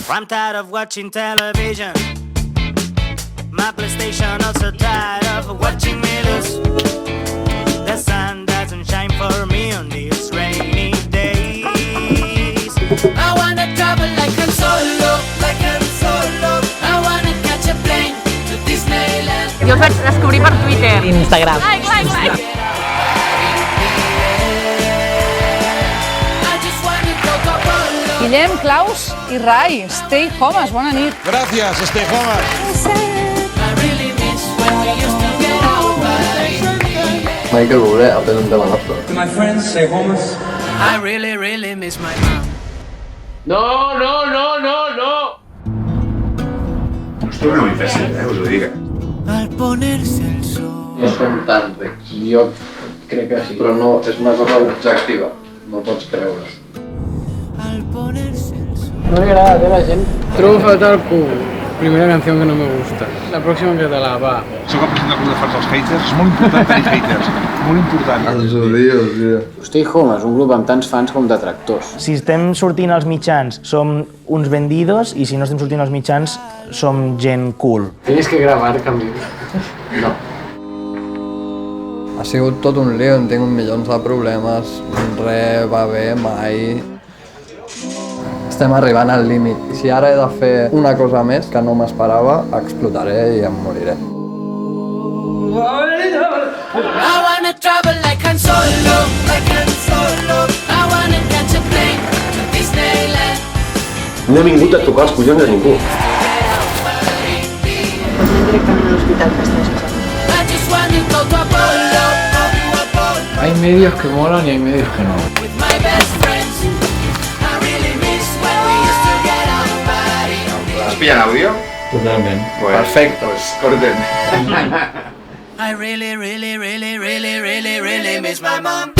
I'm tired of watching television. My PlayStation also tired of watching me lose. The sun doesn't shine for me on these rainy days. I wanna travel like Han Solo, like Han Solo. I wanna catch a plane to Disneyland. Jo els vaig descobrir per Twitter. Instagram. Like. Guillem, Claus i Rai, Stay Homes, bona nit. Gracias, Stay Homes. Michael Bublé ha fet un tema nostre. To my friends, Stay Homes. I really miss my mom. No! Us trobo una difícil, us ho dic. Al ponerse el sol. No som tan rics. Jo crec que sí, però no és una cosa objectiva. No pots creure. Al ponerse el sol. No li agrada a la gent. Trobo fatal Q. Primera canción que no me gusta. La próxima en català, va. Soc el president del grup de fans dels haters. És molt important tenir haters. Molt important. Els odio, tio. Stay Home és un grup amb tants fans com detractors. Si estem sortint als mitjans som uns vendidos i si no estem sortint als mitjans som gent cool. Tienes que gravar canvi. No. Ha sigut tot un lío, hem tingut milions de problemes, res va bé mai. Estem arribant al límit. Si ara he de fer una cosa més que no m'esperava, explotaré i em moriré. I wanna travel like Han Solo, like Han Solo. I wanna catch a plane to Disneyland. No he vingut a tocar els collons a ningú. Directament a l'hospital que estàs passant. I just wanna go to Apollo, Apollo. Hay medios que molan y hay medios que no. With my best friends. I really miss when we used to get out of party. Has pillat àudio? Totalment. Perfecte. Pues corten. I really miss my mom.